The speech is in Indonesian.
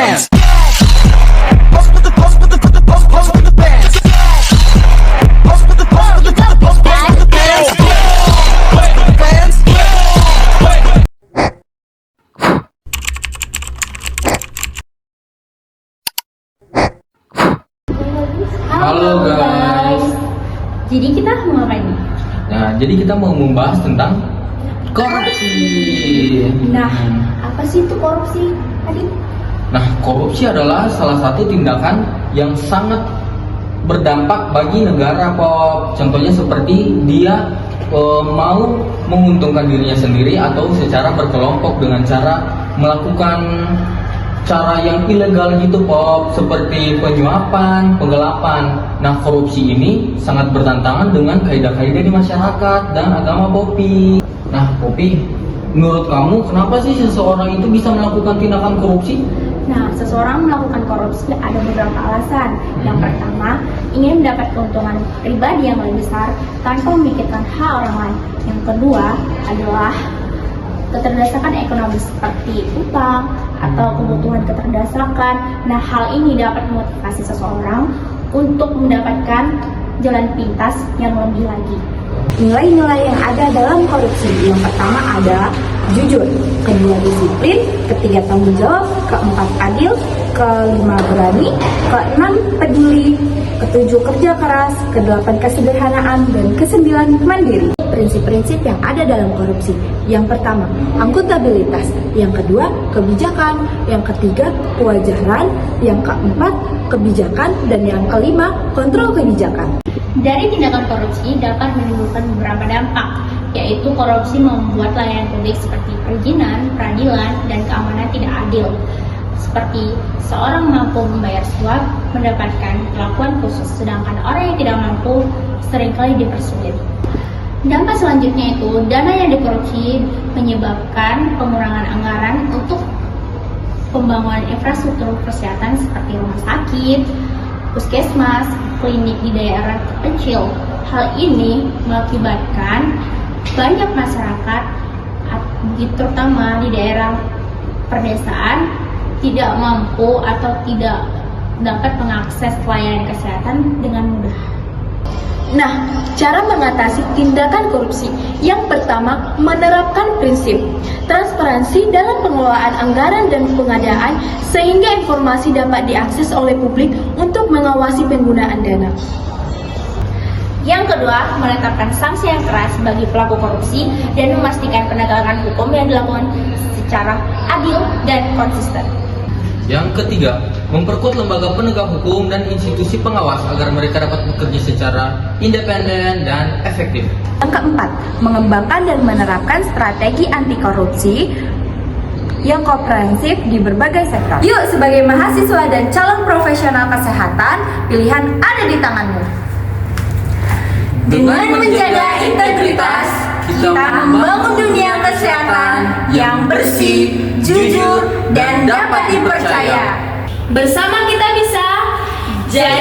bands. Halo guys. Jadi kita mau ngapain nih? Nah, jadi kita mau membahas tentang korupsi. Nah, apa sih itu korupsi tadi? Nah, korupsi adalah salah satu tindakan yang sangat berdampak bagi negara, Pop. Contohnya seperti dia mau menguntungkan dirinya sendiri atau secara berkelompok dengan cara melakukan cara yang ilegal gitu, Pop, seperti penyuapan, penggelapan. Nah, korupsi ini sangat bertentangan dengan kaidah-kaidah di masyarakat dan agama, Popi. Nah, Popi, menurut kamu kenapa sih seseorang itu bisa melakukan tindakan korupsi? Nah, seseorang melakukan korupsi ada beberapa alasan. Yang pertama, ingin mendapat keuntungan pribadi yang lebih besar tanpa memikirkan hak orang lain. Yang kedua adalah keterdesakan ekonomi seperti utang atau kebutuhan keterdesakan. Nah, hal ini dapat memotivasi seseorang untuk mendapatkan jalan pintas yang lebih lagi. Nilai-nilai yang ada dalam korupsi, yang pertama ada jujur, kedua disiplin, ketiga tanggung jawab, keempat adil, kelima berani, keenam peduli, ketujuh kerja keras, kedelapan kesederhanaan, dan kesembilan mandiri. Prinsip-prinsip yang ada dalam korupsi, yang pertama akuntabilitas, yang kedua kebijakan, yang ketiga kewajaran, yang keempat kebijakan, dan yang kelima kontrol kebijakan. Dari tindakan korupsi dapat menimbulkan beberapa dampak, yaitu korupsi membuat layanan publik seperti perizinan, peradilan, dan keamanan tidak adil. Seperti seorang mampu membayar suap mendapatkan perlakuan khusus, sedangkan orang yang tidak mampu seringkali dipersulit. Dampak selanjutnya itu, dana yang dikorupsi menyebabkan pengurangan anggaran untuk pembangunan infrastruktur kesehatan seperti rumah sakit, puskesmas, klinik di daerah terpencil. Hal ini mengakibatkan banyak masyarakat, terutama di daerah perdesaan, tidak mampu atau tidak dapat mengakses pelayanan kesehatan dengan mudah. Nah, cara mengatasi tindakan korupsi. Yang pertama, menerapkan prinsip transparansi dalam pengelolaan anggaran dan pengadaan sehingga informasi dapat diakses oleh publik untuk mengawasi penggunaan dana. Yang kedua, menetapkan sanksi yang keras bagi pelaku korupsi dan memastikan penegakan hukum yang dilakukan secara adil dan konsisten. Yang ketiga, memperkuat lembaga penegak hukum dan institusi pengawas agar mereka dapat bekerja secara independen dan efektif. Yang keempat, mengembangkan dan menerapkan strategi anti korupsi yang komprehensif di berbagai sektor. Yuk, sebagai mahasiswa dan calon profesional kesehatan, pilihan ada di tanganmu. Dengan menjaga integritas, kita membangun dunia kesehatan yang bersih, jujur, dan dapat dipercaya. Bersama kita bisa jadi